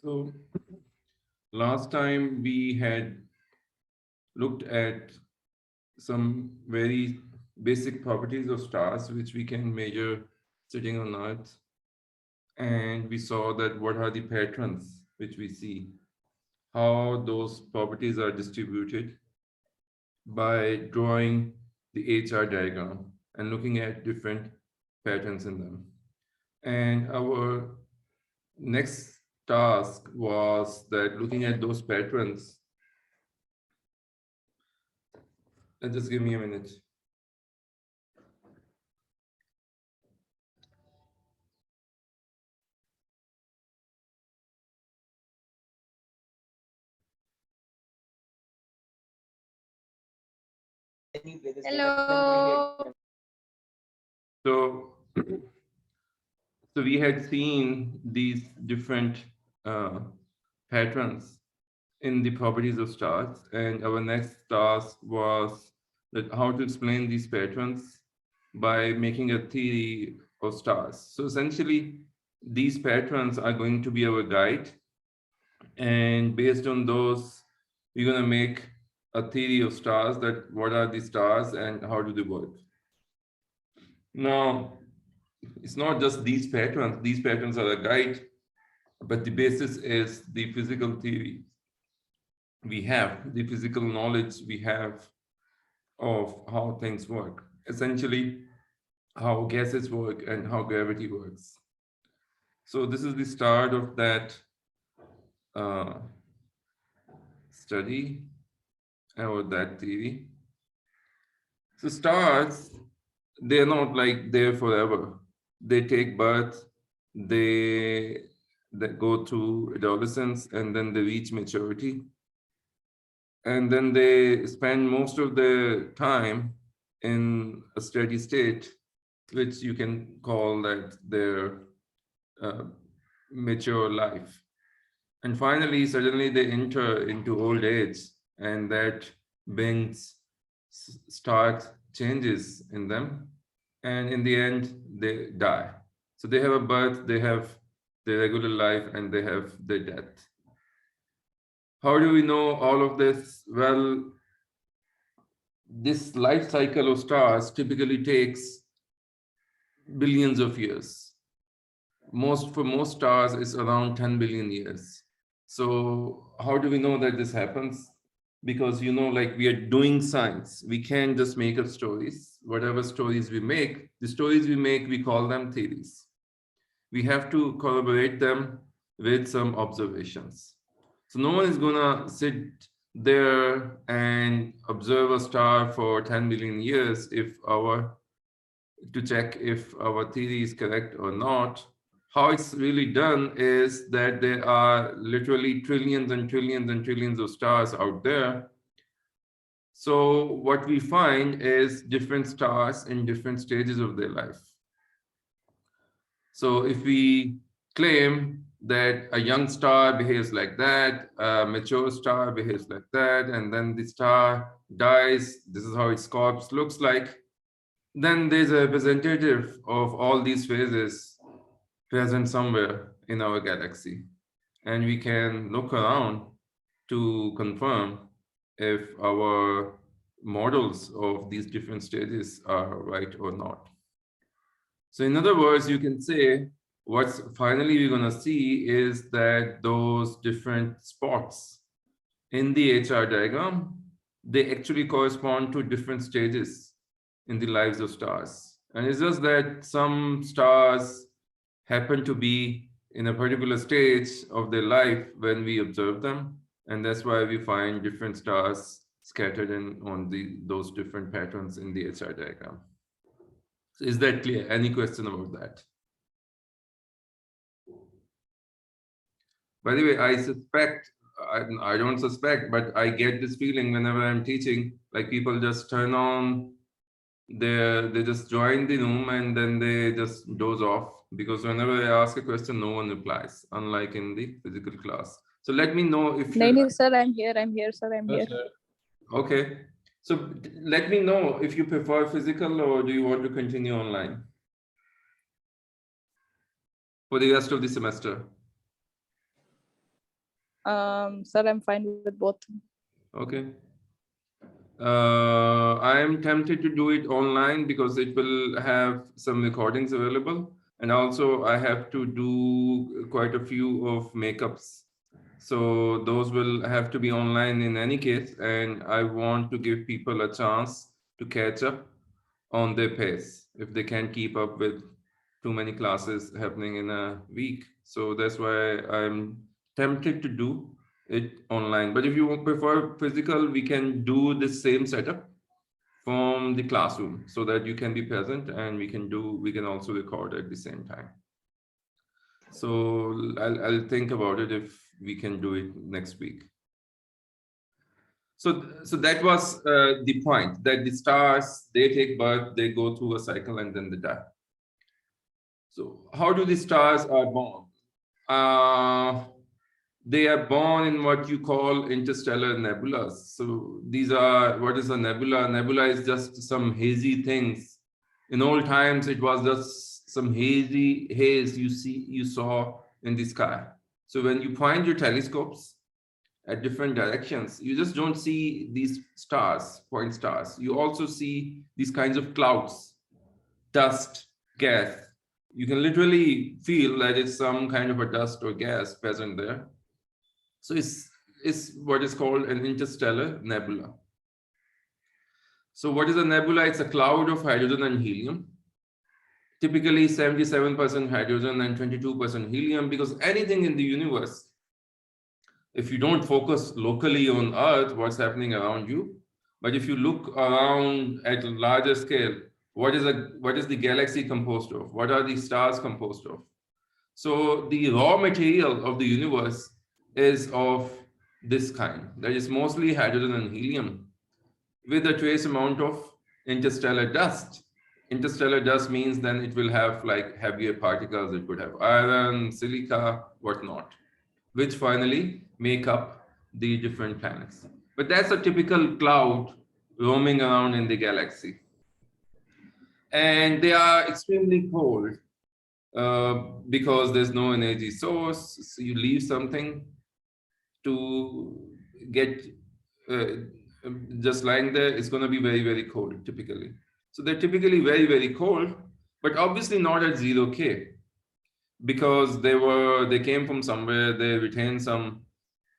So last time we had looked at some very basic properties of stars, which we can measure sitting on Earth. And we saw that what are the patterns which we see, how those properties are distributed by drawing the HR diagram and looking at different patterns in them. And our next task was that looking at those patterns. Just give me a minute. Hello. So, so we had seen these different patterns in the properties of stars, and our next task was that how to explain these patterns by making a theory of stars. So essentially, these patterns are going to be our guide, and based on those, we're going to make a theory of stars, that what are the stars and how do they work. Now, it's not just these patterns are a guide, but the basis is the physical theory we have, the physical knowledge we have of how things work, essentially how gases work and how gravity works. So this is the start of that study or that theory. So stars, they're not like there forever. They take birth, they go through adolescence, and then they reach maturity. And then they spend most of their time in a steady state, which you can call that their mature life. And finally, suddenly they enter into old age, and that brings stark changes in them. And in the end, they die. So they have a birth, they have their regular life, and they have their death. How do we know all of this? Well, this life cycle of stars typically takes billions of years. For most stars, it's around 10 billion years. So how do we know that this happens? Because, like we are doing science, we can't just make up stories. Whatever stories we make, we call them theories. We have to corroborate them with some observations. So no one is gonna sit there and observe a star for 10 billion years to check if our theory is correct or not. How it's really done is that there are literally trillions and trillions and trillions of stars out there. So what we find is different stars in different stages of their life. So if we claim that a young star behaves like that, a mature star behaves like that, and then the star dies, this is how its corpse looks like, then there's a representative of all these phases present somewhere in our galaxy. And we can look around to confirm if our models of these different stages are right or not. So in other words, you can say what's finally we're going to see is that those different spots in the HR diagram, they actually correspond to different stages in the lives of stars. And it's just that some stars happen to be in a particular stage of their life when we observe them. And that's why we find different stars scattered on those different patterns in the HR diagram. So is that clear? Any question about that? By the way, I don't suspect, but I get this feeling whenever I'm teaching, like people just turn on they just join the room and then they just doze off. because whenever I ask a question, no one replies, unlike in the physical class. So let me know if you... No, sir, I'm here, sir, I'm here. Okay. So let me know if you prefer physical or do you want to continue online for the rest of the semester? Sir, I'm fine with both. Okay. I am tempted to do it online because it will have some recordings available. And also I have to do quite a few of makeups. So those will have to be online in any case. And I want to give people a chance to catch up on their pace if they can't keep up with too many classes happening in a week. So that's why I'm tempted to do it online. But if you prefer physical, we can do the same setup from the classroom so that you can be present and we can also record at the same time. So I'll think about it if we can do it next week. So that was the point, that the stars, they take birth, they go through a cycle and then they die. So how do the stars are born? They are born in what you call interstellar nebulas. So these are, what is a nebula? Nebula is just some hazy things. In old times, it was just some haze you saw in the sky. So when you point your telescopes at different directions, you just don't see these stars, point stars. You also see these kinds of clouds, dust, gas. You can literally feel that it's some kind of a dust or gas present there. So it's what is called an interstellar nebula. So what is a nebula? It's a cloud of hydrogen and helium. Typically 77% hydrogen and 22% helium, because anything in the universe, if you don't focus locally on Earth, what's happening around you, but if you look around at a larger scale, what is the galaxy composed of? What are the stars composed of? So the raw material of the universe is of this kind. That is mostly hydrogen and helium with a trace amount of interstellar dust. Interstellar dust means then it will have like heavier particles. It could have iron, silica, whatnot, which finally make up the different planets. But that's a typical cloud roaming around in the galaxy. And they are extremely cold because there's no energy source. So you leave something to get just lying there, it's going to be very, very cold typically. So they're typically very, very cold, but obviously not at 0K, because they came from somewhere, they retained some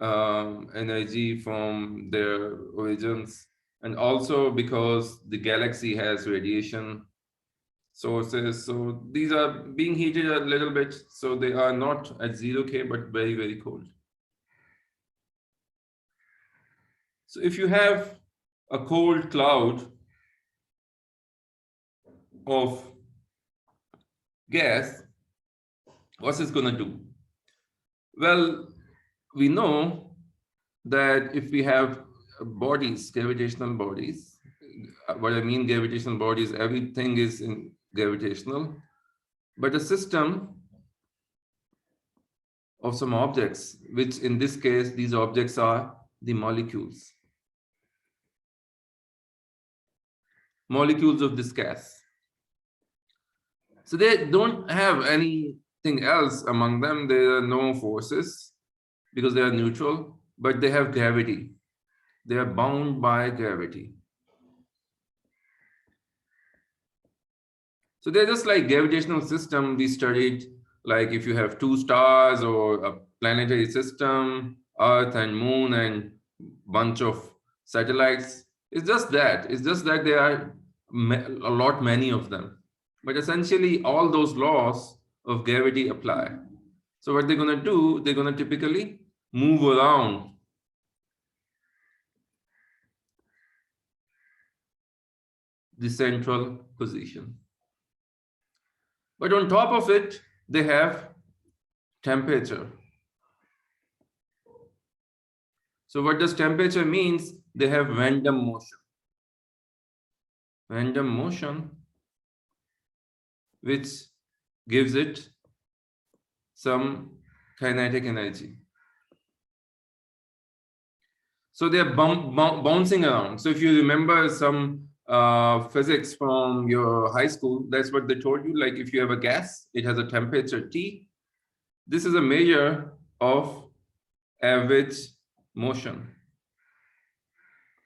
energy from their origins, and also because the galaxy has radiation sources. So these are being heated a little bit, so they are not at 0K, but very, very cold. So if you have a cold cloud of gas, what's this going to do? Well, we know that if we have bodies, gravitational bodies, what I mean gravitational bodies, everything is in gravitational, but a system of some objects, which in this case, these objects are the molecules of this gas. So they don't have anything else among them. There are no forces because they are neutral, but they have gravity. They are bound by gravity. So they're just like gravitational system we studied, like if you have two stars or a planetary system, Earth and Moon and bunch of satellites. It's just that. It's just that there are many of them. But essentially, all those laws of gravity apply. So what they're going to do, they're going to typically move around the central position. But on top of it, they have temperature. So what does temperature means? They have random motion. Random motion, which gives it some kinetic energy. So they are bouncing around. So if you remember some physics from your high school, that's what they told you. Like if you have a gas, it has a temperature T. This is a measure of average motion,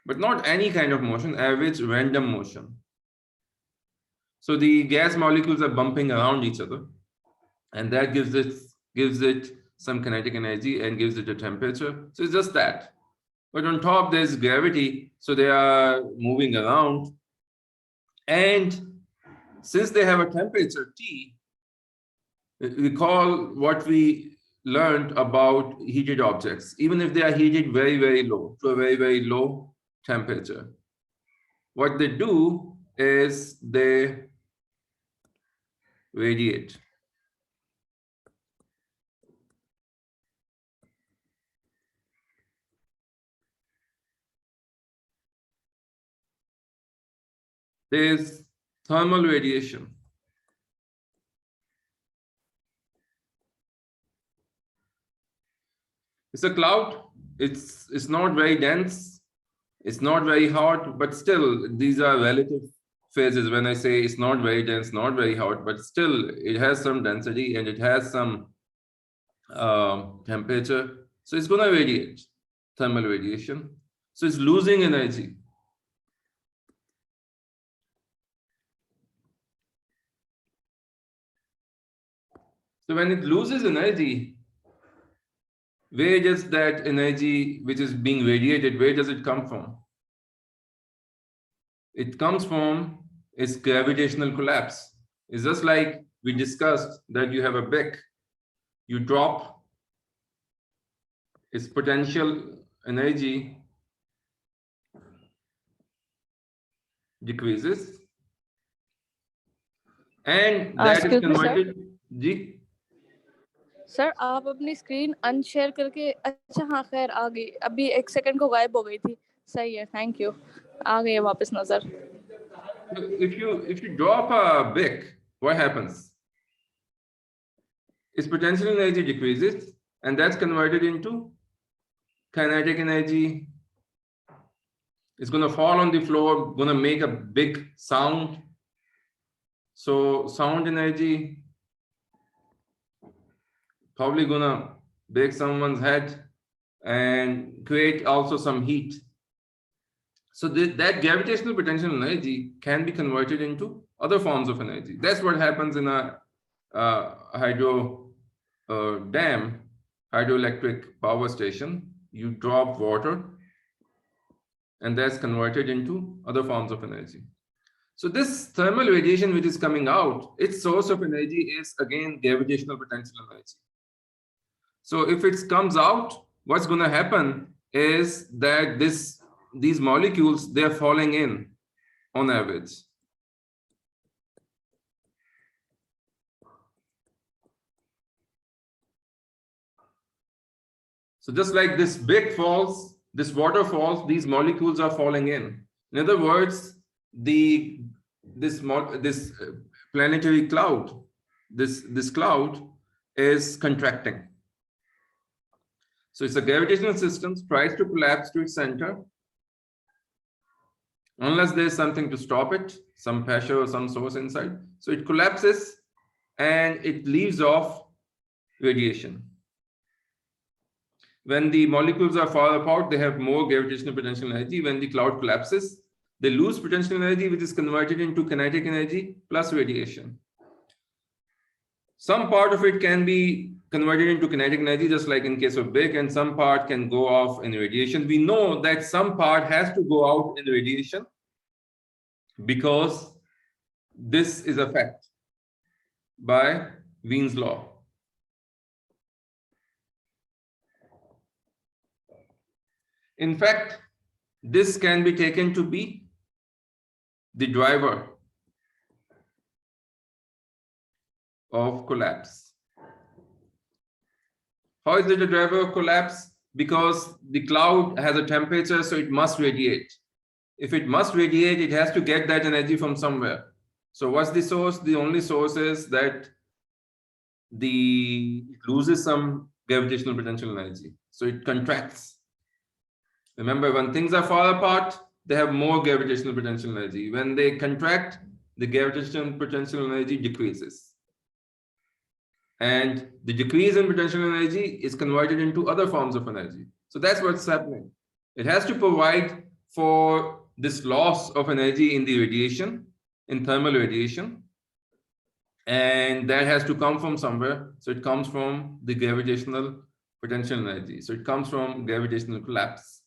but not any kind of motion, average random motion. So the gas molecules are bumping around each other, and that gives it some kinetic energy and gives it a temperature. So it's just that. But on top, there's gravity, so they are moving around. And since they have a temperature T, recall what we learned about heated objects. Even if they are heated very, very low, to a very, very low temperature, what they do is they radiate. There's thermal radiation. It's a cloud. It's not very dense. It's not very hot, but still these are relative phases. When I say it's not very dense, not very hot, but still it has some density and it has some temperature. So it's going to radiate, thermal radiation. So it's losing energy. So when it loses energy, where does that energy which is being radiated, where does it come from? It comes from its gravitational collapse. It's just like we discussed that you have a brick, you drop, its potential energy decreases, and that is Excuse me, sir. converted. Ji sir आप अपनी screen unshare करके अच्छा हाँ खैर आ गई अभी 1 second को गायब हो गई थी सही है थैंक यू आ गई है वापस नजर if you drop a brick, what happens? Its potential energy decreases, and that's converted into kinetic energy. It's going to fall on the floor, going to make a big sound. So sound energy probably going to break someone's head and create also some heat. So that gravitational potential energy can be converted into other forms of energy. That's what happens in a hydro dam, hydroelectric power station. You drop water and that's converted into other forms of energy. So this thermal radiation which is coming out, its source of energy is again gravitational potential energy. So if it comes out, what's going to happen is that these molecules, they're falling in on average. So just like this brick falls, this water falls, these molecules are falling in. In other words, this planetary cloud, this cloud is contracting. So it's a gravitational system tries to collapse to its center, unless there's something to stop it, some pressure or some source inside. So it collapses and it leaves off radiation. When the molecules are far apart, they have more gravitational potential energy. When the cloud collapses, they lose potential energy, which is converted into kinetic energy plus radiation. Some part of it can be converted into kinetic energy, just like in case of brick, and some part can go off in radiation. We know that some part has to go out in radiation because this is a fact by Wien's law. In fact, this can be taken to be the driver of collapse. How is it a driver of collapse? Because the cloud has a temperature, so it must radiate. If it must radiate, it has to get that energy from somewhere. So what's the source? The only source is that it loses some gravitational potential energy. So it contracts. Remember, when things are far apart, they have more gravitational potential energy. When they contract, the gravitational potential energy decreases. And the decrease in potential energy is converted into other forms of energy. So that's what's happening. It has to provide for this loss of energy in the radiation, in thermal radiation. And that has to come from somewhere. So it comes from the gravitational potential energy. So it comes from gravitational collapse.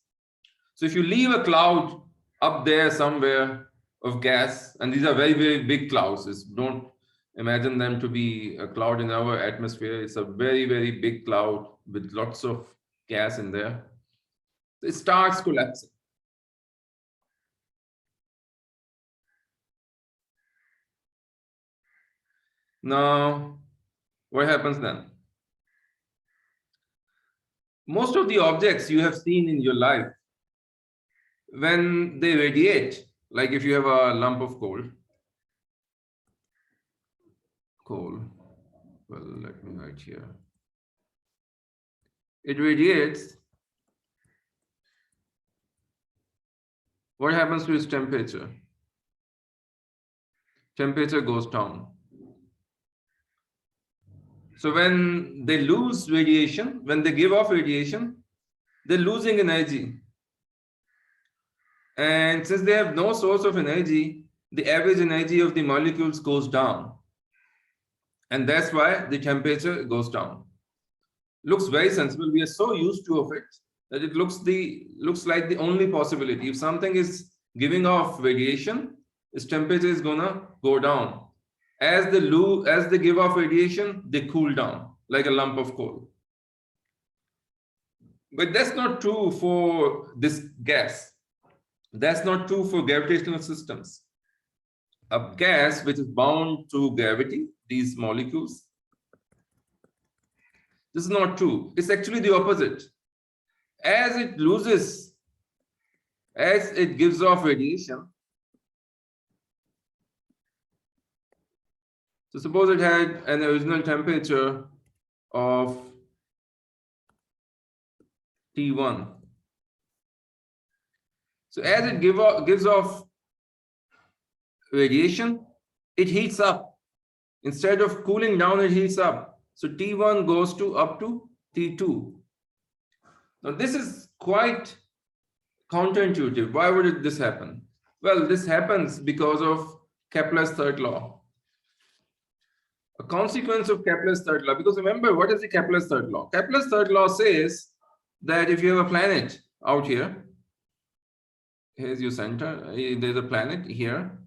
So if you leave a cloud up there somewhere of gas, and these are very, very big clouds, don't imagine them to be a cloud in our atmosphere. It's a very, very big cloud with lots of gas in there. It starts collapsing. Now, what happens then? Most of the objects you have seen in your life, when they radiate, like if you have a lump of coal, well, let me write here. It radiates. What happens to its temperature? Temperature goes down. So when they lose radiation, when they give off radiation, they're losing energy. And since they have no source of energy, the average energy of the molecules goes down. And that's why the temperature goes down. Looks very sensible. We are so used to of it that it looks like the only possibility. If something is giving off radiation, its temperature is gonna go down. As they give off radiation, they cool down like a lump of coal. But that's not true for this gas. That's not true for gravitational systems. A gas which is bound to gravity, these molecules, this is not true. It's actually the opposite. As it gives off radiation, so suppose it had an original temperature of T1. So as it gives off radiation, it heats up. Instead of cooling down, it heats up. So T1 goes up to T2. Now this is quite counterintuitive. Why would this happen? Well, this happens because of Kepler's third law. A consequence of Kepler's third law, because remember, what is the Kepler's third law? Kepler's third law says that if you have a planet out here, here's your center, there's a planet here,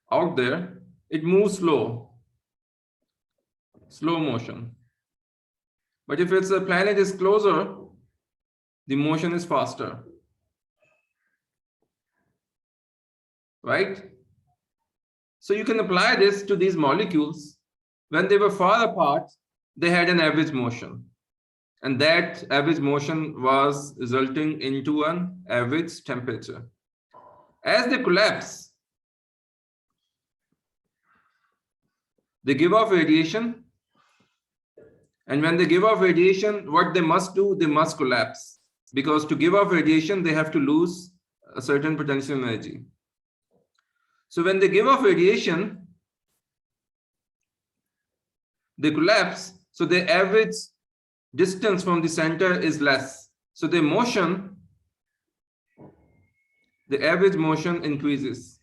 out there, it moves slow motion. But if a planet is closer, the motion is faster. Right? So you can apply this to these molecules. When they were far apart, they had an average motion. And that average motion was resulting into an average temperature. As they collapse, they give off radiation. And when they give off radiation, what they must do, they must collapse. Because to give off radiation, they have to lose a certain potential energy. So when they give off radiation, they collapse. So the average distance from the center is less. So the average motion increases.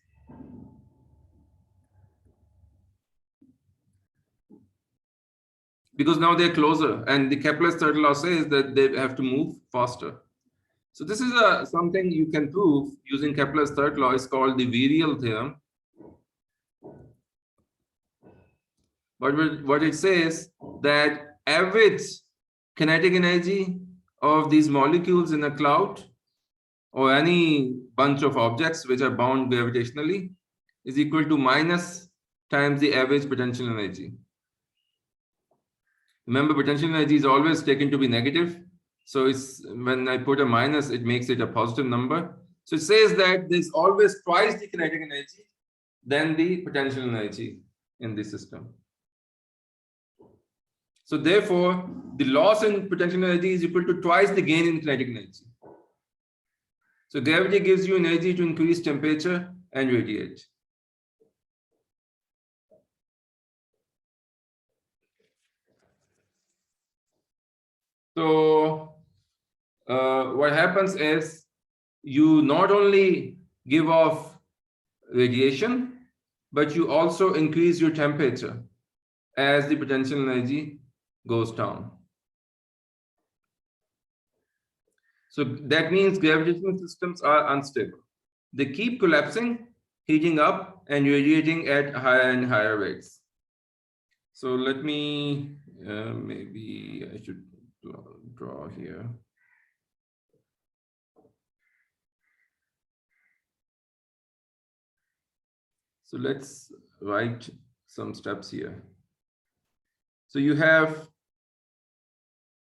Because now they're closer, and the Kepler's third law says that they have to move faster. So this is something you can prove using Kepler's third law. It's called the Viral Theorem. But what it says that average kinetic energy of these molecules in a cloud or any bunch of objects which are bound gravitationally is equal to minus times the average potential energy. Remember, potential energy is always taken to be negative. So it's when I put a minus, it makes it a positive number. So it says that there's always twice the kinetic energy than the potential energy in the system. So therefore, the loss in potential energy is equal to twice the gain in kinetic energy. So gravity gives you energy to increase temperature and radiate. So what happens is you not only give off radiation, but you also increase your temperature as the potential energy goes down. So that means gravitational systems are unstable. They keep collapsing, heating up, and radiating at higher and higher rates. So let me, maybe I should draw here. So let's write some steps here. So you have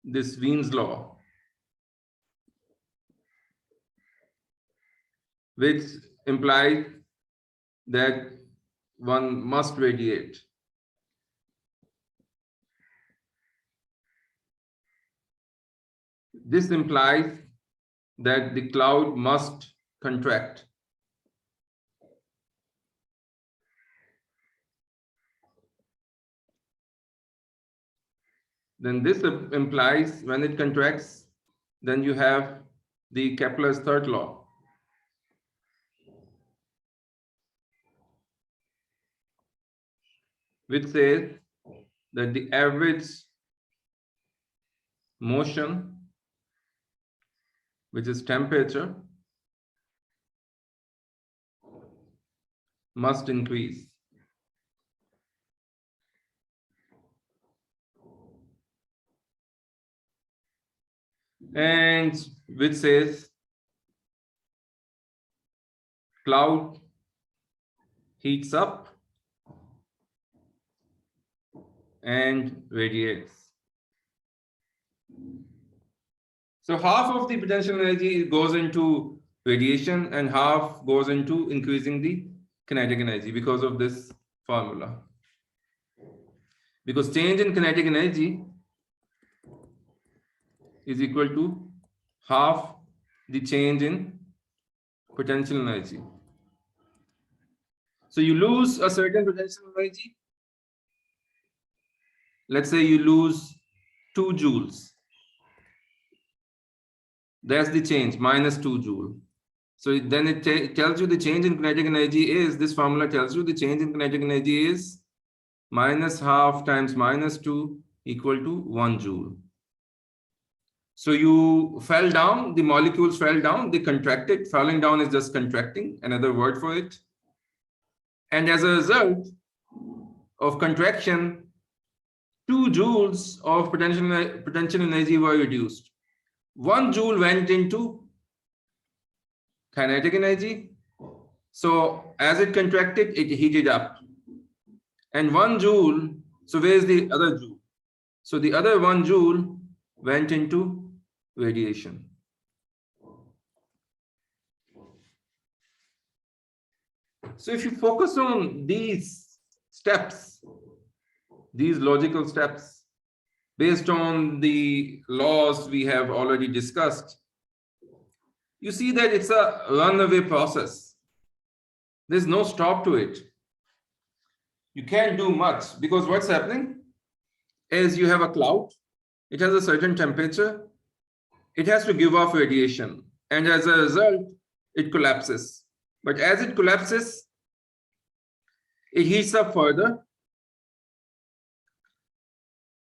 this Wien's law, which implies that one must radiate. This implies that the cloud must contract. Then this implies when it contracts, then you have the Kepler's third law. Which says that the average motion, which is temperature, must increase. And which says cloud heats up and radiates. So half of the potential energy goes into radiation and half goes into increasing the kinetic energy because of this formula. Because change in kinetic energy is equal to half the change in potential energy. So you lose a certain potential energy. Let's say you lose 2 joules. That's the change, minus 2 joule. So then it tells you the change in kinetic energy is, this formula tells you the change in kinetic energy is minus half times minus 2 equal to 1 joule. So you fell down, the molecules fell down, they contracted. Falling down is just contracting, another word for it. And as a result of contraction, 2 joules of potential energy were reduced. 1 joule went into kinetic energy. So as it contracted, it heated up. And 1 joule, so where's the other joule? So the other 1 joule went into radiation. So if you focus on these steps, these logical steps, based on the laws we have already discussed, you see that it's a runaway process. There's no stop to it. You can't do much because what's happening is you have a cloud, it has a certain temperature, it has to give off radiation, and as a result, it collapses. But as it collapses, it heats up further.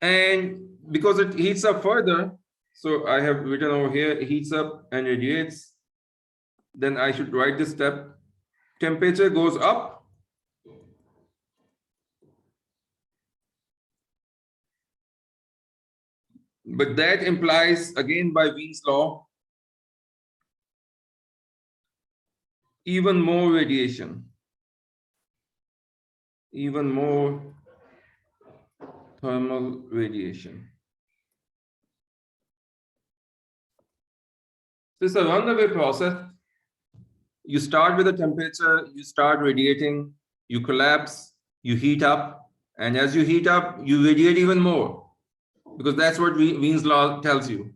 And because it heats up further, so I have written over here, it heats up and radiates. Then I should write this step. Temperature goes up. But that implies, again by Wien's law, even more radiation, even more thermal radiation. This is a runaway process. You start with a temperature, you start radiating, you collapse, you heat up, and as you heat up, you radiate even more. because that's what Wien's law tells you.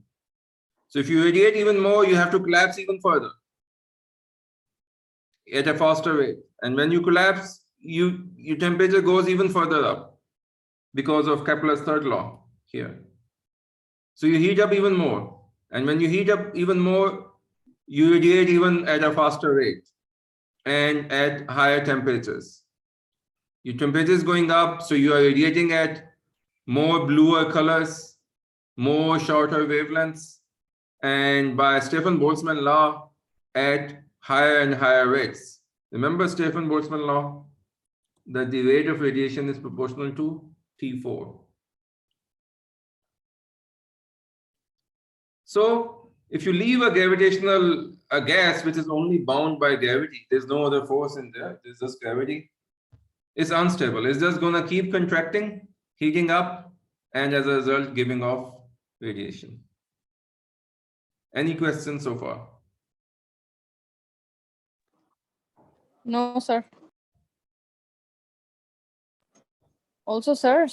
So if you radiate even more, you have to collapse even further at a faster rate. And when you collapse, your temperature goes even further up because of Kepler's third law here. So you heat up even more. And when you heat up even more, you radiate even at a faster rate and at higher temperatures. Your temperature is going up, so you are radiating at more bluer colors, more shorter wavelengths, and by Stefan Boltzmann law, at higher and higher rates. Remember Stefan Boltzmann law? That the rate of radiation is proportional to T4. So if you leave a gas which is only bound by gravity, there's no other force in there, there's just gravity, it's unstable. It's just gonna keep contracting, heating up, and as a result, giving off radiation. Any questions so far? No, sir. Also, sir,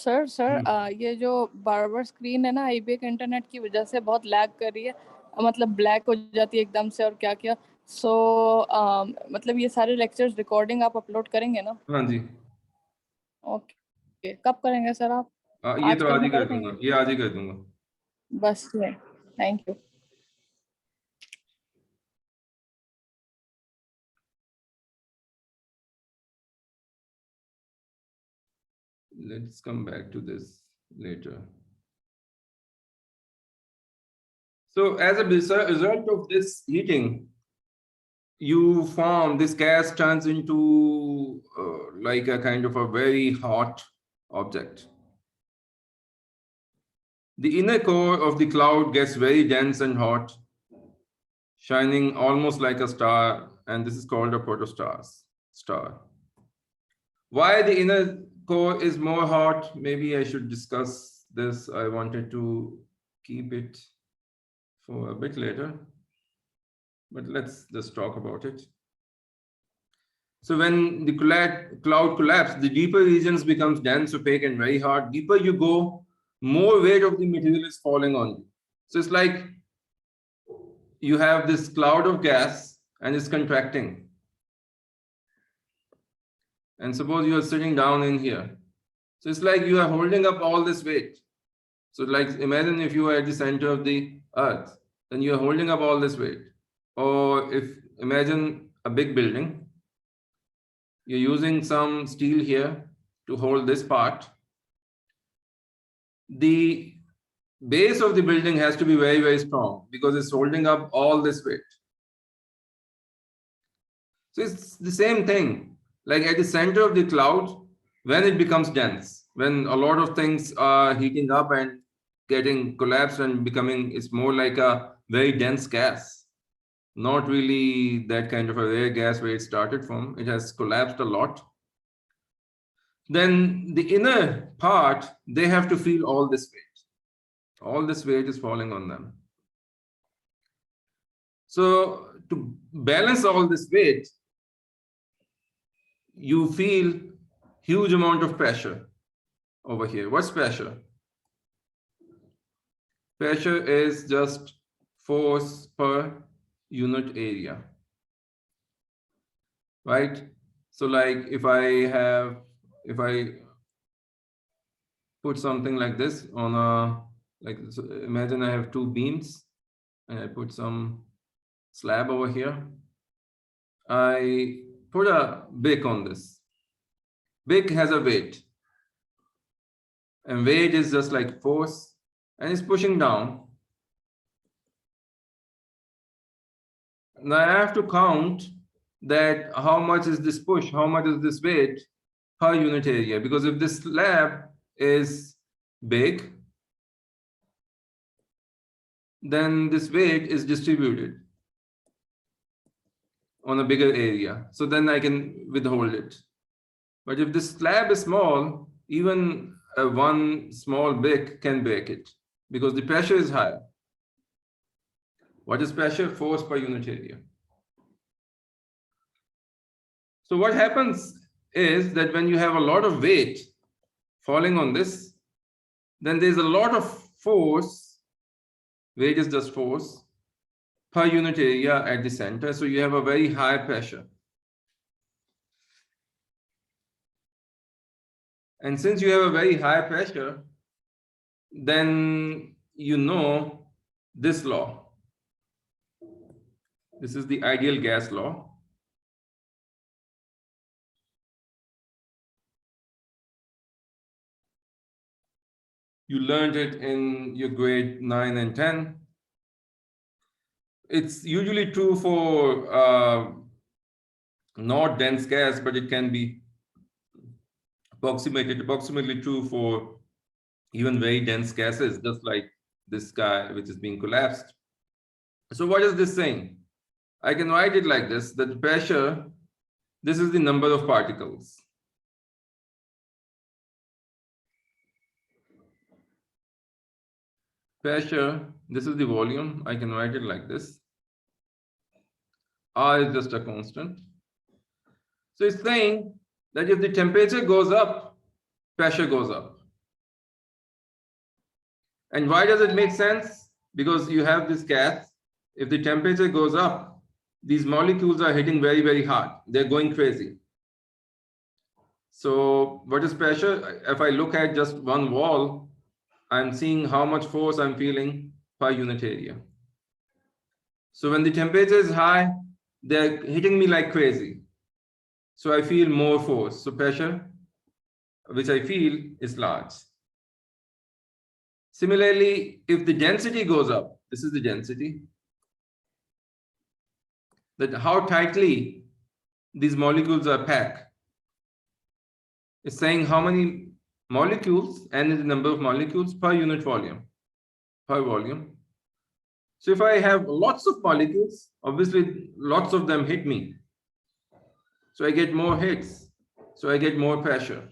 ये जो बार-बार screen है ना आईबीएक internet की वजह से बहुत lag कर रही है, मतलब ब्लैक हो जाती है एकदम से और क्या-क्या। सो मतलब ये सारे लेक्चर्स रिकॉर्डिंग आप अपलोड करेंगे ना? हाँ जी। ओके, कब करेंगे सर आप? ये तो आजकल आज ही में कर कर देंगे? दूंगा, ये आज ही कर दूंगा। बस ये, thank you. Let's come back to this later. So as a result of this heating, this gas turns into like a kind of a very hot object. The inner core of the cloud gets very dense and hot, shining almost like a star, and this is called a protostar star. Why the inner core is more hot? Maybe I should discuss this. I wanted to keep it for a bit later, but let's just talk about it. So when the cloud collapses, the deeper regions becomes dense, opaque, and very hard. Deeper you go, more weight of the material is falling on you. So it's like you have this cloud of gas and it's contracting. And suppose you are sitting down in here. So it's like you are holding up all this weight. So like imagine if you are at the center of the earth, then you are holding up all this weight. Or imagine a big building, you're using some steel here to hold this part. The base of the building has to be very, very strong because it's holding up all this weight. So it's the same thing, like at the center of the cloud, when it becomes dense, when a lot of things are heating up and getting collapsed and it's more like a very dense gas, not really that kind of a rare gas where it started from. It has collapsed a lot. Then the inner part, they have to feel all this weight. All this weight is falling on them. So to balance all this weight, you feel huge amount of pressure over here. What's pressure? Pressure is just force per unit area, right? So like if I put something like this on so imagine I have two beams and I put some slab over here. I put a brick on this. Brick has a weight, and weight is just like force, and it's pushing down. Now I have to count that how much is this push, how much is this weight per unit area, because if this slab is big, then this weight is distributed on a bigger area. So then I can withhold it. But if this slab is small, even one small brick can break it because the pressure is higher. What is pressure? Force per unit area. So what happens is that when you have a lot of weight falling on this, then there's a lot of force, weight is just force per unit area at the center. So you have a very high pressure. And since you have a very high pressure, then you know this law. This is the ideal gas law. You learned it in your grade 9 and 10. It's usually true for not dense gas, but it can be approximately true for even very dense gases, just like this guy, which is being collapsed. So what is this saying? I can write it like this, that pressure, this is the number of particles. Pressure, this is the volume. I can write it like this. R is just a constant. So it's saying that if the temperature goes up, pressure goes up. And why does it make sense? Because you have this gas. If the temperature goes up, these molecules are hitting very, very hard. They're going crazy. So what is pressure? If I look at just one wall, I'm seeing how much force I'm feeling per unit area. So when the temperature is high, they're hitting me like crazy. So I feel more force. So pressure, which I feel, is large. Similarly, if the density goes up, this is the density, that how tightly these molecules are packed. It's saying how many molecules, n is the number of molecules per unit volume, per volume. So if I have lots of molecules, obviously lots of them hit me. So I get more hits. So I get more pressure.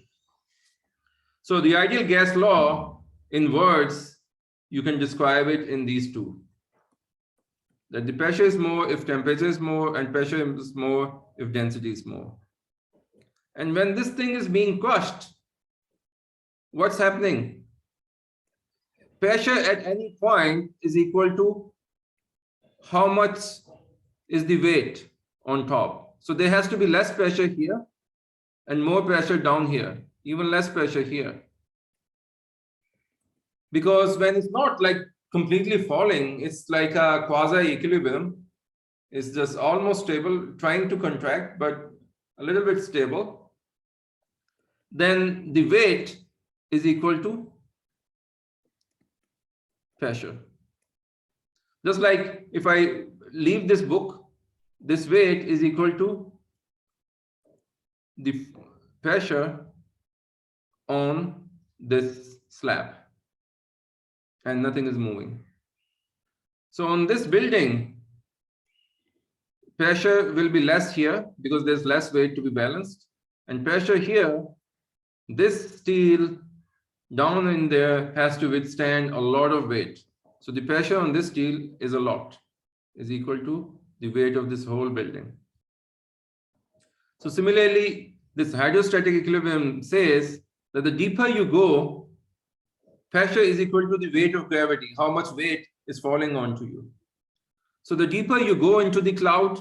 So the ideal gas law, in words, you can describe it in these two. That the pressure is more if temperature is more, and pressure is more if density is more. And when this thing is being crushed, what's happening? Pressure at any point is equal to how much is the weight on top. So there has to be less pressure here and more pressure down here, even less pressure here. Because when it's not like completely falling, it's like a quasi-equilibrium. It's just almost stable, trying to contract, but a little bit stable. Then the weight is equal to pressure. Just like if I leave this book, this weight is equal to the pressure on this slab, and nothing is moving. So on this building, pressure will be less here because there's less weight to be balanced, and pressure here, this steel down in there has to withstand a lot of weight. So the pressure on this steel is a lot, is equal to the weight of this whole building. So similarly, this hydrostatic equilibrium says that the deeper you go, pressure is equal to the weight of gravity, how much weight is falling onto you. So the deeper you go into the cloud,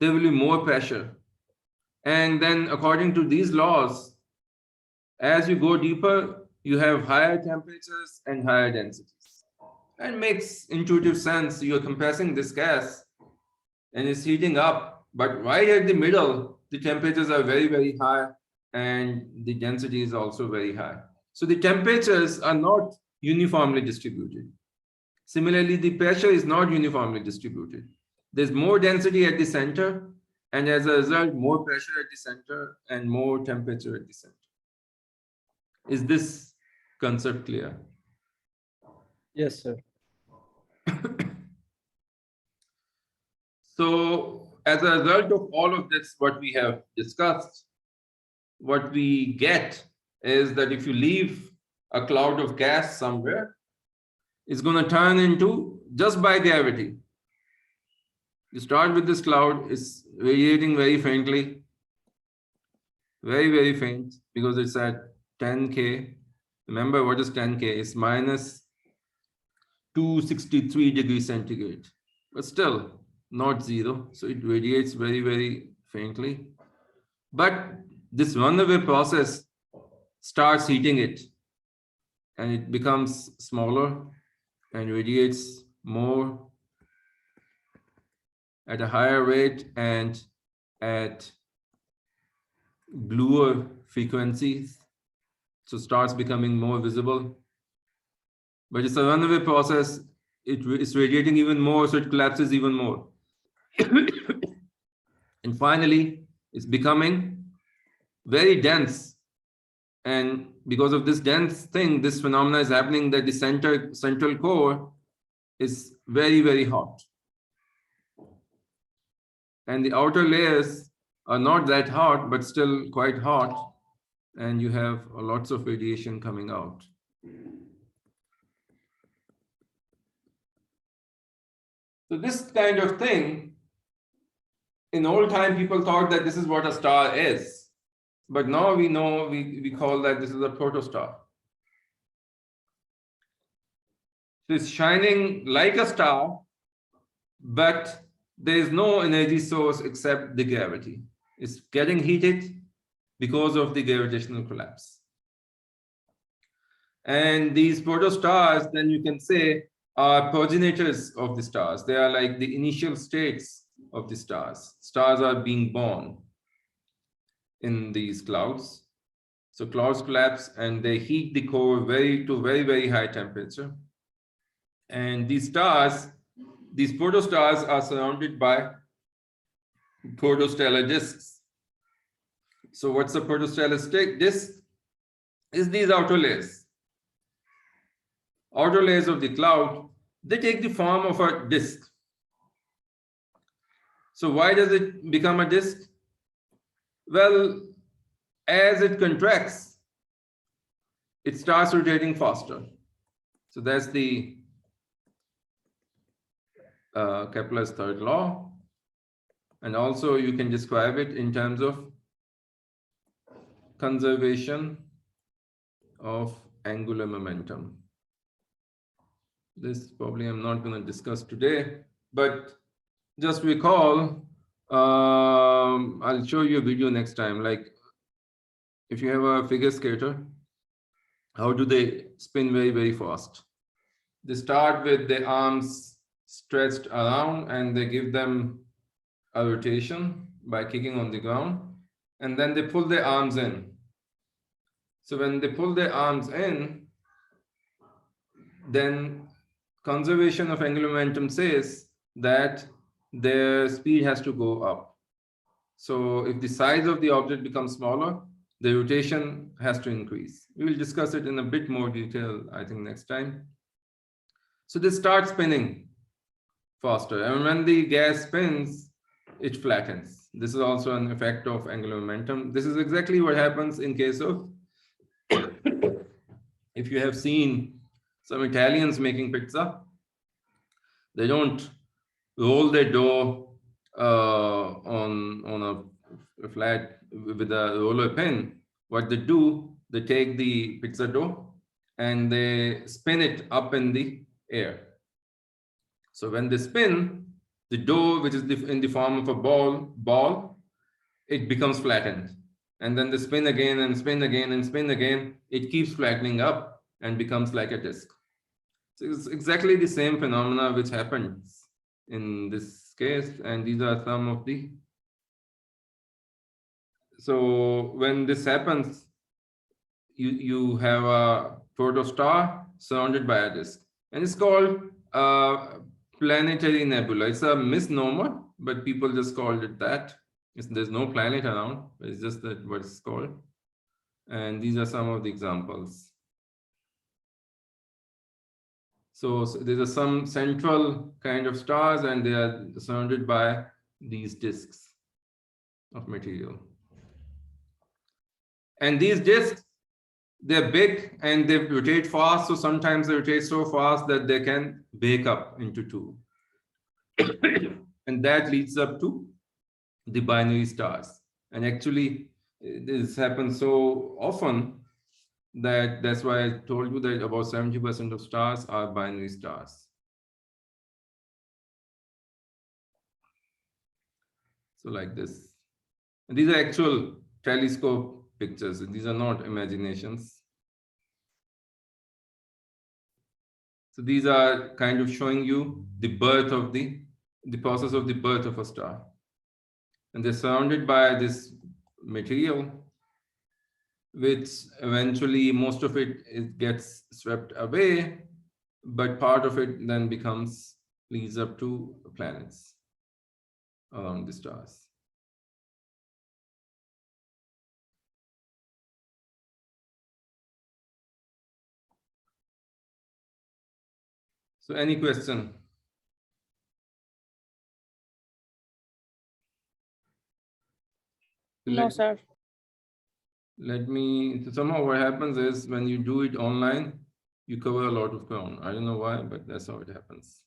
there will be more pressure. And then according to these laws, as you go deeper, you have higher temperatures and higher densities. And makes intuitive sense. You're compressing this gas and it's heating up, but right at the middle, the temperatures are very, very high and the density is also very high. So the temperatures are not uniformly distributed. Similarly, the pressure is not uniformly distributed. There's more density at the center, and as a result, more pressure at the center and more temperature at the center. Is this concept clear? Yes, sir. So as a result of all of this, what we have discussed, what we get is that if you leave a cloud of gas somewhere, it's going to turn into, just by gravity. You start with this cloud, it's radiating very faintly, very, very faint, because it's at 10K. Remember, what is 10K? It's minus 263 degrees centigrade, but still not zero. So it radiates very, very faintly. But this runaway process starts heating it, and it becomes smaller and radiates more at a higher rate and at bluer frequencies. So starts becoming more visible. But it's a runaway process. It's radiating even more, so it collapses even more. And finally, it's becoming very dense. And because of this dense thing, this phenomena is happening that the central core is very, very hot. And the outer layers are not that hot, but still quite hot. And you have lots of radiation coming out. So this kind of thing, in old time, people thought that this is what a star is. But now we know, we call that this is a protostar. So it's shining like a star, but there is no energy source except the gravity. It's getting heated because of the gravitational collapse. And these protostars, then you can say, are progenitors of the stars. They are like the initial states of the stars. Stars are being born in these clouds. So clouds collapse and they heat the core to very, very high temperature. And these stars, these protostars are surrounded by protostellar disks. So what's a protostellar disk? Is these outer layers. Outer layers of the cloud, they take the form of a disk. So why does it become a disk? Well, as it contracts, it starts rotating faster. So that's the Kepler's third law. And also you can describe it in terms of conservation of angular momentum. This probably I'm not going to discuss today, but just recall, I'll show you a video next time. Like if you have a figure skater, how do they spin very, very fast? They start with the arms stretched around and they give them a rotation by kicking on the ground, and then they pull their arms in. So when they pull their arms in, then conservation of angular momentum says that their speed has to go up. So if the size of the object becomes smaller, the rotation has to increase. We will discuss it in a bit more detail, I think, next time. So they start spinning faster, and when the gas spins, it flattens. This is also an effect of angular momentum. This is exactly what happens in case of, if you have seen some Italians making pizza, they don't roll their dough on a flat with a roller pin. What they do, they take the pizza dough and they spin it up in the air. So when they spin, the dough, which is in the form of a ball, it becomes flattened. And then they spin again and spin again and spin again. It keeps flattening up and becomes like a disk. So it's exactly the same phenomena which happens in this case. And these are some of the. So when this happens, you have a protostar surrounded by a disk. And it's called Planetary Nebula. It's a misnomer, but people just called it that. There's no planet around, but it's just that what it's called. And these are some of the examples. So there's some central kind of stars, and they are surrounded by these disks of material. And these disks, they're big and they rotate fast. So sometimes they rotate so fast that they can break up into two. And that leads up to the binary stars. And actually, this happens so often That's why I told you that about 70% of stars are binary stars. So like this. And these are actual telescope pictures. These are not imaginations. So these are kind of showing you the birth of the process of the birth of a star. And they're surrounded by this material, which eventually most of it gets swept away, but part of it then leads up to planets around the stars. So any question? No, sir. So somehow what happens is when you do it online, you cover a lot of ground. I don't know why, but that's how it happens.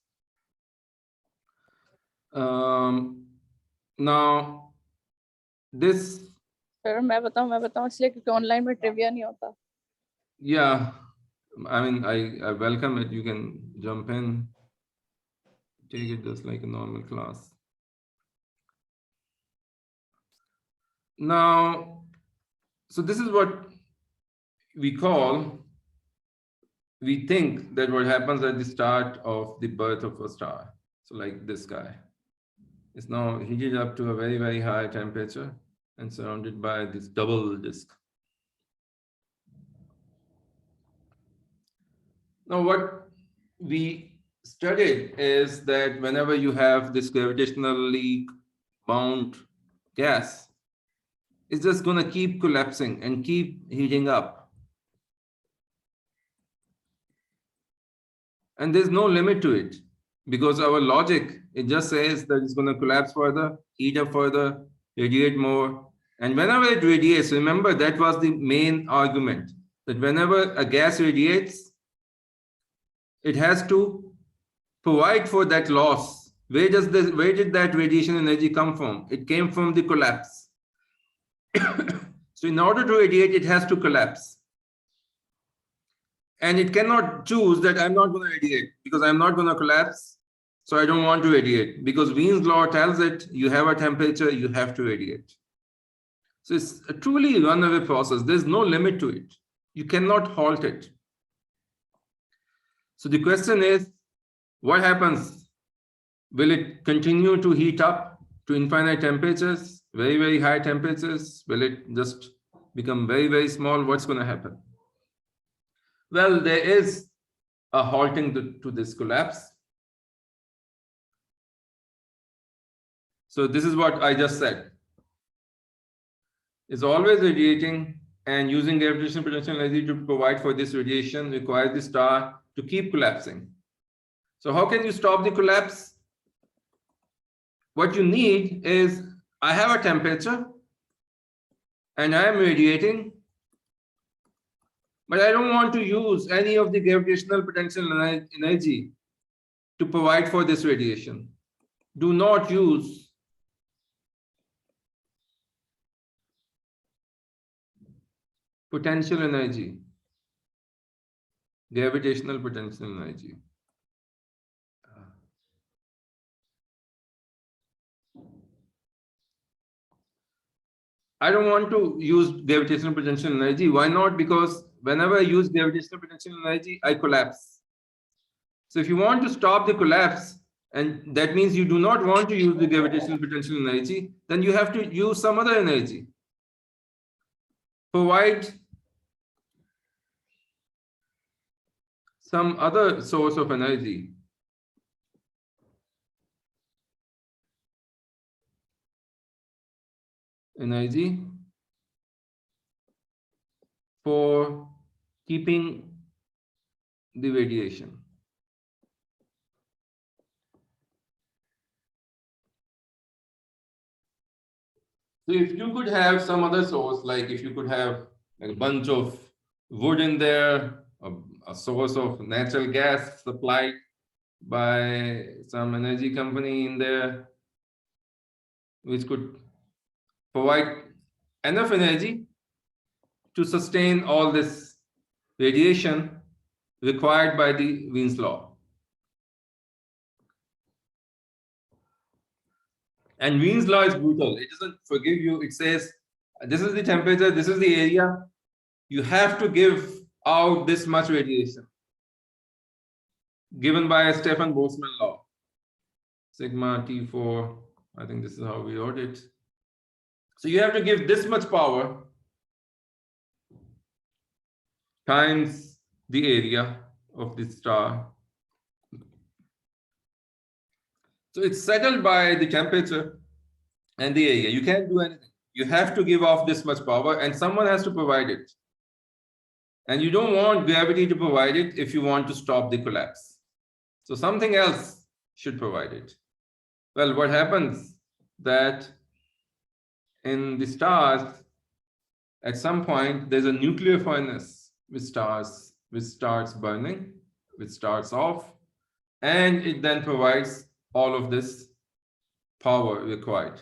Now, this. Sir, मैं बताऊं इसलिए क्योंकि online में trivia नहीं होता. Yeah, I mean, I welcome it. You can jump in, take it just like a normal class. Now, so this is what we think that what happens at the start of the birth of a star. So like this guy is now heated up to a very, very high temperature and surrounded by this double disk. Now, what we studied is that whenever you have this gravitationally bound gas, it's just going to keep collapsing and keep heating up. And there's no limit to it because our logic, it just says that it's going to collapse further, heat up further, radiate more. And whenever it radiates, remember that was the main argument, that whenever a gas radiates, it has to provide for that loss. Where did that radiation energy come from? It came from the collapse. So in order to radiate, it has to collapse. And it cannot choose that I'm not going to radiate because I'm not going to collapse. So I don't want to radiate because Wien's law tells it you have a temperature, you have to radiate. So it's a truly runaway process. There's no limit to it. You cannot halt it. So the question is, what happens? Will it continue to heat up to infinite temperatures, very, very high temperatures? Will it just become very, very small? What's going to happen? Well, there is a halting to this collapse. So this is what I just said. It's always radiating, and using gravitational potential energy to provide for this radiation requires the star to keep collapsing. So how can you stop the collapse? What you need is, I have a temperature and I am radiating, but I don't want to use any of the gravitational potential energy to provide for this radiation. Do not use potential energy, gravitational potential energy. I don't want to use gravitational potential energy. Why not? Because whenever I use gravitational potential energy, I collapse. So if you want to stop the collapse, and that means you do not want to use the gravitational potential energy, then you have to use some other energy. Provide some other source of energy. Energy for keeping the radiation. So if you could have some other source, like if you could have a bunch of wood in there, a source of natural gas supplied by some energy company in there, which could provide enough energy to sustain all this radiation required by the Wien's law. And Wien's law is brutal. It doesn't forgive you. It says, this is the temperature, this is the area. You have to give out this much radiation, given by Stefan Boltzmann law. Sigma T4, I think this is how we wrote it. So you have to give this much power times the area of the star. So it's settled by the temperature and the area. You can't do anything. You have to give off this much power, and someone has to provide it. And you don't want gravity to provide it if you want to stop the collapse. So something else should provide it. Well, what happens that in the stars, at some point, there's a nuclear furnace which starts burning, which starts off, and it then provides all of this power required.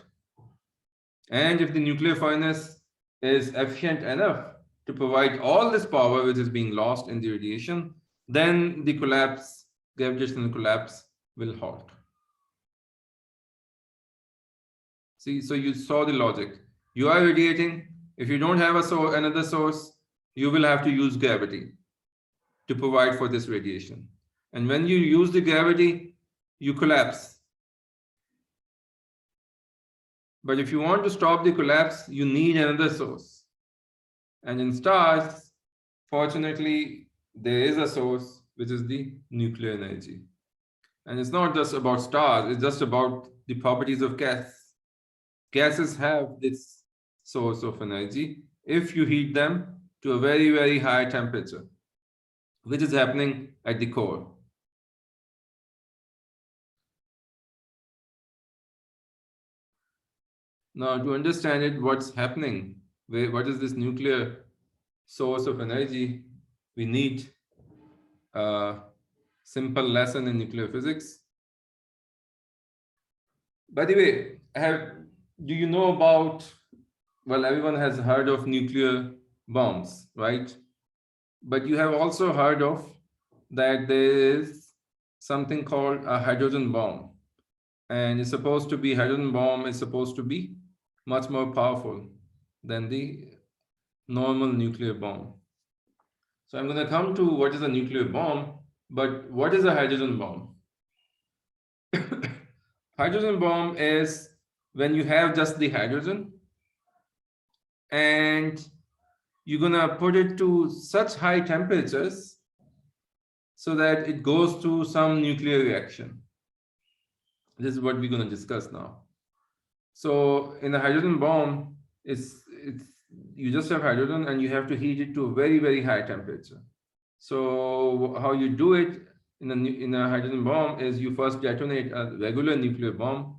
And if the nuclear furnace is efficient enough to provide all this power which is being lost in the radiation, then the collapse, gravitational collapse, will halt. See, so you saw the logic. You are radiating. If you don't have another source, you will have to use gravity to provide for this radiation. And when you use the gravity, you collapse. But if you want to stop the collapse, you need another source. And in stars, fortunately, there is a source, which is the nuclear energy. And it's not just about stars, it's just about the properties of gas. Gases have this source of energy if you heat them to a very, very high temperature, which is happening at the core. Now, to understand it, what's happening, what is this nuclear source of energy, we need a simple lesson in nuclear physics. By the way, do you know about, well, everyone has heard of nuclear bombs, right? But you have also heard of that there is something called a hydrogen bomb. And it's supposed to be, hydrogen bomb is supposed to be much more powerful than the normal nuclear bomb. So I'm going to come to what is a nuclear bomb, but what is a hydrogen bomb? Hydrogen bomb is when you have just the hydrogen and you're going to put it to such high temperatures so that it goes through some nuclear reaction. This is what we're going to discuss now. So in a hydrogen bomb, you just have hydrogen and you have to heat it to a very, very high temperature. So how you do it in a hydrogen bomb is you first detonate a regular nuclear bomb,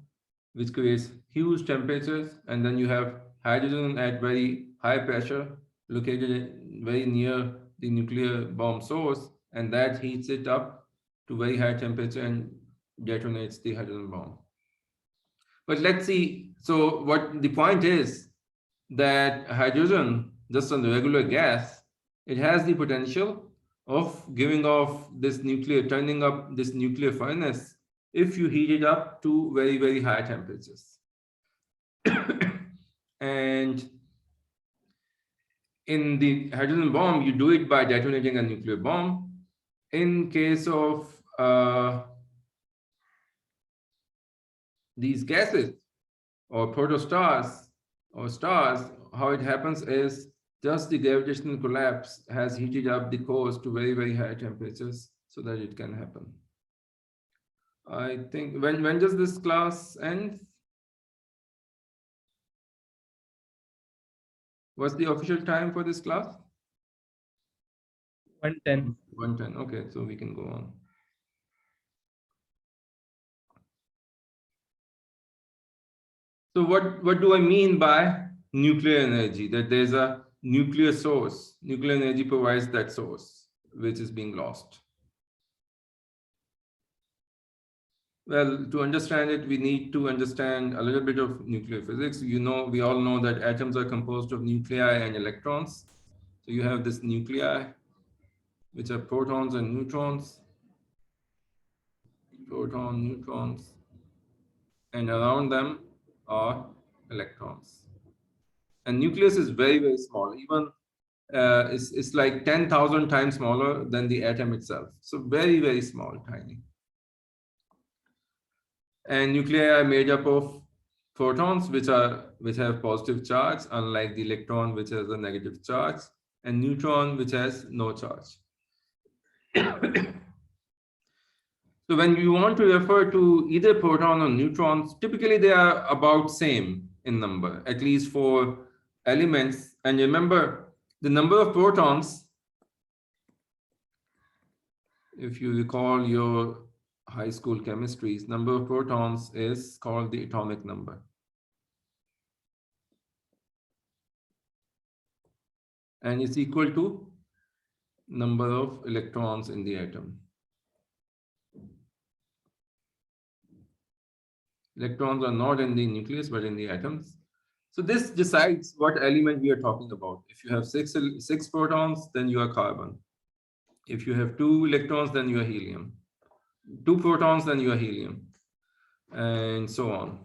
which creates huge temperatures, and then you have hydrogen at very high pressure located very near the nuclear bomb source, and that heats it up to very high temperature and detonates the hydrogen bomb. But let's see, so what the point is that hydrogen, just on the regular gas, it has the potential of giving off this turning up this nuclear furnace if you heat it up to very, very high temperatures. And in the hydrogen bomb, you do it by detonating a nuclear bomb. In case of these gases or protostars or stars, how it happens is just the gravitational collapse has heated up the cores to very, very high temperatures so that it can happen. I think, when does this class end? What's the official time for this class? 1:10. 1:10, okay, so we can go on. So what do I mean by nuclear energy? That there's a nuclear source. Nuclear energy provides that source, which is being lost. Well, to understand it, we need to understand a little bit of nuclear physics. We all know that atoms are composed of nuclei and electrons. So you have this nuclei, which are protons and neutrons, neutrons, and around them are electrons. And nucleus is very, very small. Even it's like 10,000 times smaller than the atom itself. So very, very small, tiny. And nuclei are made up of protons, which have positive charge, unlike the electron, which has a negative charge, and neutron, which has no charge. So when you want to refer to either proton or neutrons, typically they are about same in number, at least for elements. And remember, the number of protons, if you recall your high school chemistries, number of protons is called the atomic number. And it's equal to number of electrons in the atom. Electrons are not in the nucleus, but in the atoms. So this decides what element we are talking about. If you have six protons, then you are carbon. If you have 2 electrons, then you are helium. 2 protons, then you are helium, and so on.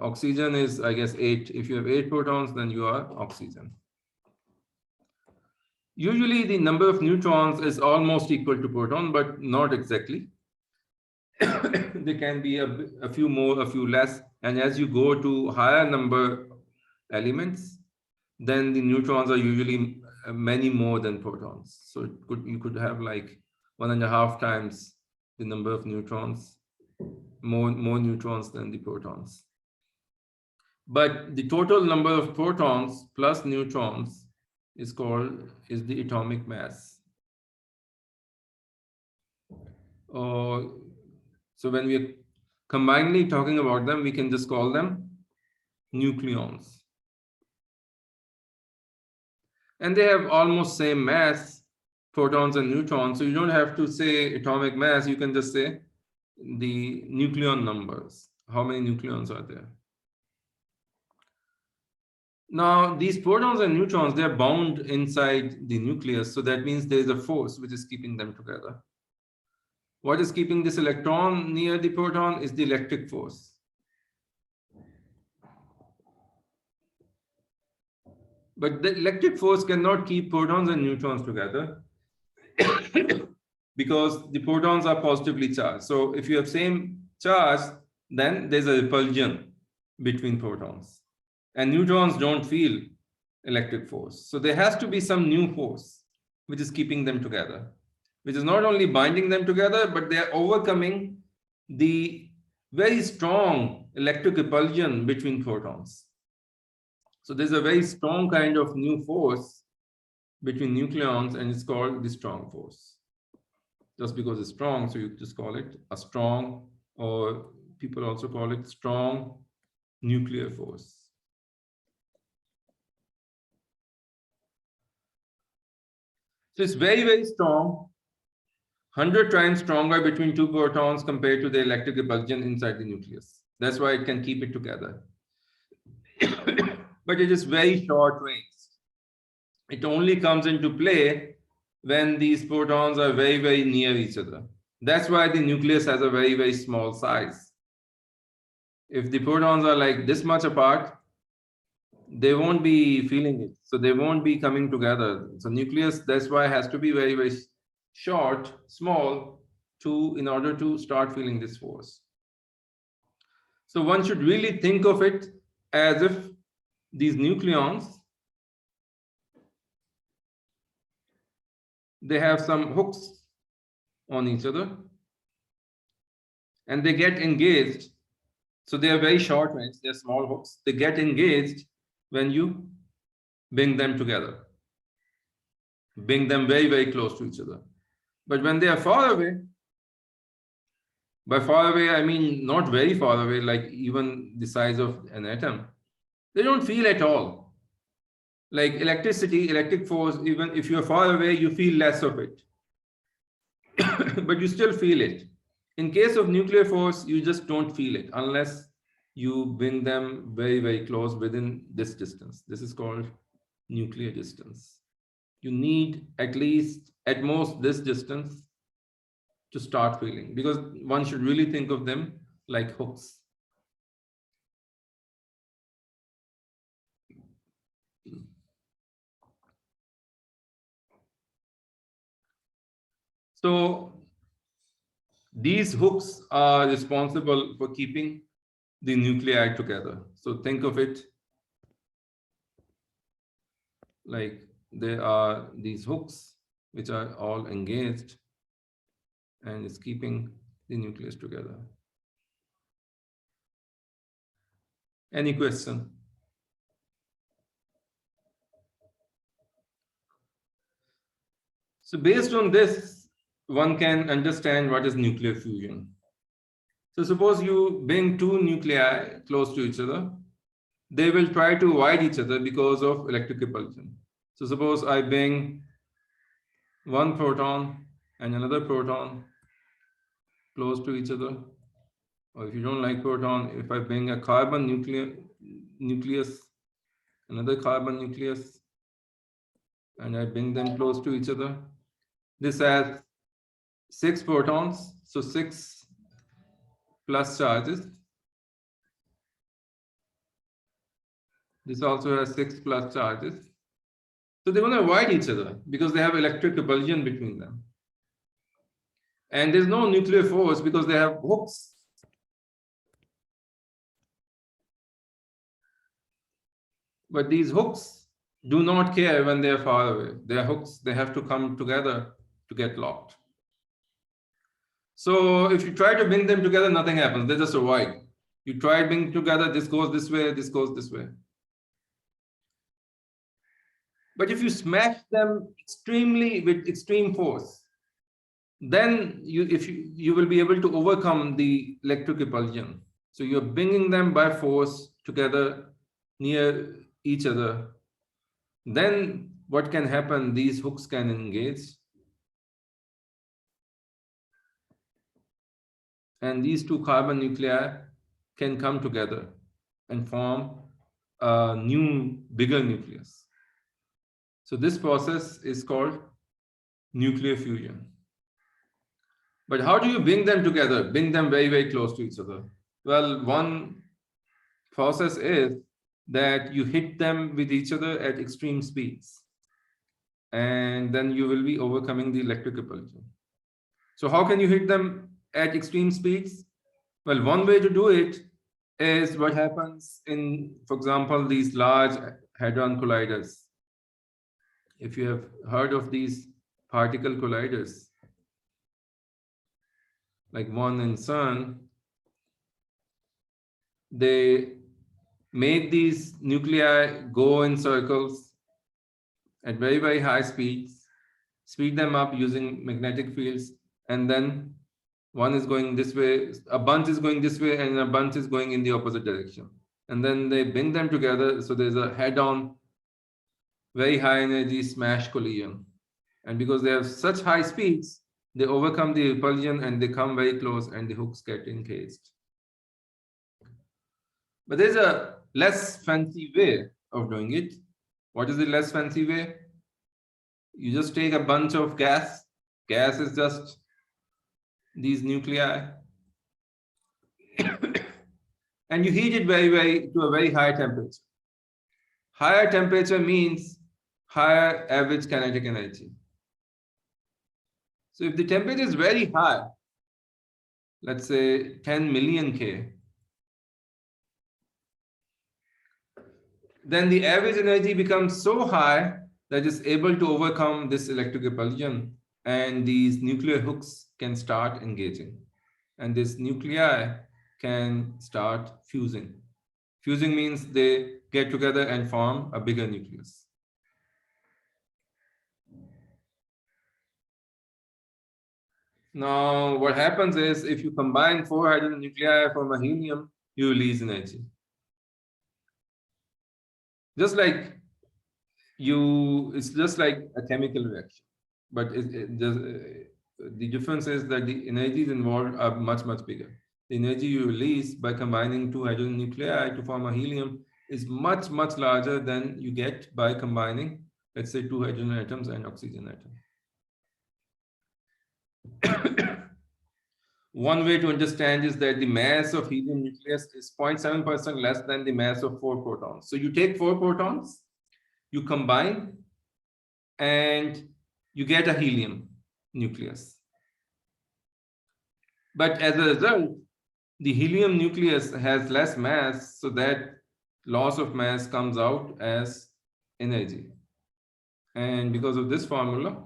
Oxygen is, I guess, 8. If you have 8 protons, then you are oxygen. Usually the number of neutrons is almost equal to proton, but not exactly. There can be a few more, a few less. And as you go to higher number elements, then the neutrons are usually many more than protons. So you could have like 1.5 times the number of neutrons, more neutrons than the protons. But the total number of protons plus neutrons is the atomic mass. So when we are combinedly talking about them, we can just call them nucleons. And they have almost same mass, protons and neutrons. So you don't have to say atomic mass. You can just say the nucleon numbers. How many nucleons are there? Now, these protons and neutrons, they're bound inside the nucleus. So that means there is a force which is keeping them together. What is keeping this electron near the proton is the electric force. But the electric force cannot keep protons and neutrons together because the protons are positively charged. So if you have same charge, then there's a repulsion between protons. And neutrons don't feel electric force. So there has to be some new force which is keeping them together, which is not only binding them together, but they are overcoming the very strong electric repulsion between protons. So there's a very strong kind of new force between nucleons, and it's called the strong force. Just because it's strong, so you just call it a strong, or people also call it strong nuclear force. So it's very, very strong, 100 times stronger between 2 protons compared to the electric repulsion inside the nucleus. That's why it can keep it together. But it is very short range. It only comes into play when these protons are very, very near each other. That's why the nucleus has a very, very small size. If the protons are like this much apart, they won't be feeling it. So they won't be coming together. So nucleus, that's why it has to be very, very short, small, in order to start feeling this force. So one should really think of it as if these nucleons, they have some hooks on each other and they get engaged. So they are very short range, they're small hooks. They get engaged when you bring them together, bring them very, very close to each other. But when they are far away, by far away, I mean not very far away, like even the size of an atom, they don't feel at all. Like electricity, electric force, even if you're far away, you feel less of it. But you still feel it. In case of nuclear force, you just don't feel it unless you bring them very, very close within this distance. This is called nuclear distance. you need at most this distance to start feeling, because one should really think of them like hooks. So these hooks are responsible for keeping the nuclei together. So think of it like there are these hooks which are all engaged and is keeping the nucleus together. Any question? So based on this, one can understand what is nuclear fusion. So suppose you bring two nuclei close to each other, they will try to avoid each other because of electric repulsion. So suppose I bring one proton and another proton close to each other, or if you don't like proton, if I bring a carbon nucleus, another carbon nucleus, and I bring them close to each other, this has 6 protons, so 6 plus charges. This also has 6 plus charges. So they want to avoid each other because they have electric repulsion between them. And there's no nuclear force because they have hooks. But these hooks do not care when they are far away. They are hooks, they have to come together to get locked. So if you try to bring them together, nothing happens. They just avoid. You try to bring together, this goes this way, this goes this way. But if you smash them with extreme force, then you will be able to overcome the electric repulsion. So you're bringing them by force together near each other. Then what can happen? These hooks can engage. And these two carbon nuclei can come together and form a new, bigger nucleus. So this process is called nuclear fusion. But how do you bring them together, bring them very, very close to each other? Well, one process is that you hit them with each other at extreme speeds. And then you will be overcoming the electric repulsion. So how can you hit them at extreme speeds? Well, one way to do it is what happens in, for example, these large hadron colliders. If you have heard of these particle colliders, like one in CERN, they make these nuclei go in circles at very, very high speeds, speed them up using magnetic fields, and then one is going this way, a bunch is going this way, and a bunch is going in the opposite direction. And then they bring them together, so there's a head-on, very high energy smash collision. And because they have such high speeds, they overcome the repulsion and they come very close and the hooks get encased. But there's a less fancy way of doing it. What is the less fancy way? You just take a bunch of gas. Gas is just these nuclei. And you heat it to a very high temperature. Higher temperature means higher average kinetic energy. So if the temperature is very high, let's say 10 million K, then the average energy becomes so high that it's able to overcome this electric repulsion, and these nuclear hooks can start engaging. And this nuclei can start fusing. Fusing means they get together and form a bigger nucleus. Now, what happens is if you combine 4 hydrogen nuclei from a helium, you release energy. It's just like a chemical reaction, but the difference is that the energies involved are much, much bigger. The energy you release by combining 2 hydrogen nuclei to form a helium is much, much larger than you get by combining, let's say 2 hydrogen atoms and oxygen atom. One way to understand is that the mass of helium nucleus is 0.7% less than the mass of 4 protons. So you take 4 protons, you combine, and you get a helium nucleus. But as a result, the helium nucleus has less mass, so that loss of mass comes out as energy. And because of this formula,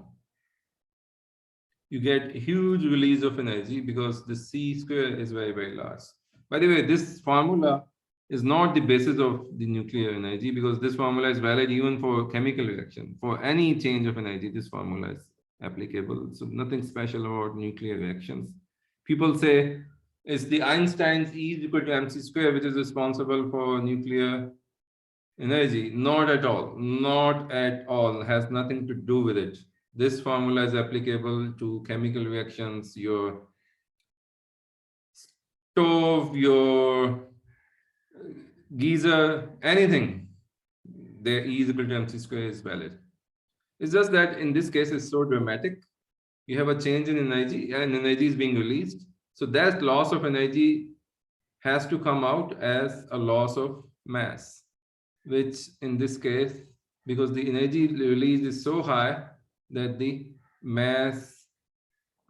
you get huge release of energy because the C square is very, very large. By the way, this formula is not the basis of the nuclear energy, because this formula is valid even for chemical reaction. For any change of energy, this formula is applicable. So nothing special about nuclear reactions. People say it's the Einstein's E is equal to mc square, which is responsible for nuclear energy. Not at all. Not at all. It has nothing to do with it. This formula is applicable to chemical reactions, your stove, your geyser, anything. The E is equal to mc square is valid. It's just that in this case, it's so dramatic. You have a change in energy, and energy is being released. So that loss of energy has to come out as a loss of mass, which in this case, because the energy release is so high that the mass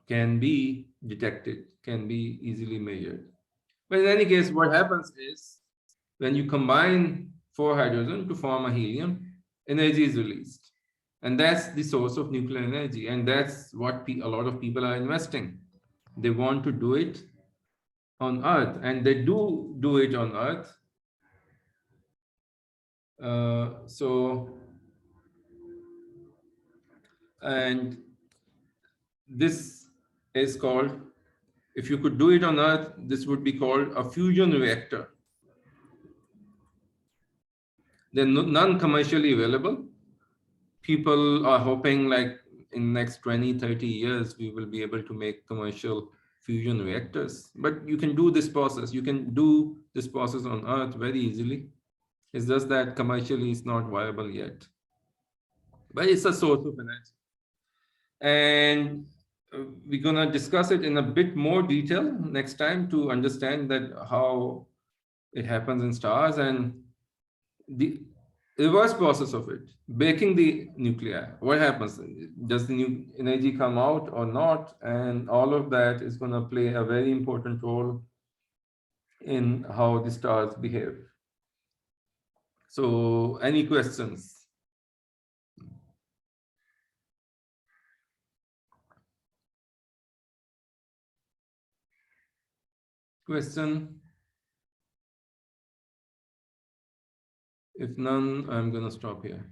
can be detected, can be easily measured. But in any case, what happens is when you combine 4 hydrogen to form a helium, energy is released. And that's the source of nuclear energy. And that's what a lot of people are investing. They want to do it on Earth, and they do it on Earth. And this is called, if you could do it on Earth, this would be called a fusion reactor. They're none commercially available. People are hoping like in next 20, 30 years, we will be able to make commercial fusion reactors. But you can do this process. You can do this process on Earth very easily. It's just that commercially it's not viable yet. But it's a source of energy. And we're going to discuss it in a bit more detail next time to understand that how it happens in stars and the reverse process of it, breaking the nuclei. What happens? Does the new energy come out or not? And all of that is going to play a very important role in how the stars behave. So, any questions? Question? If none, I'm going to stop here.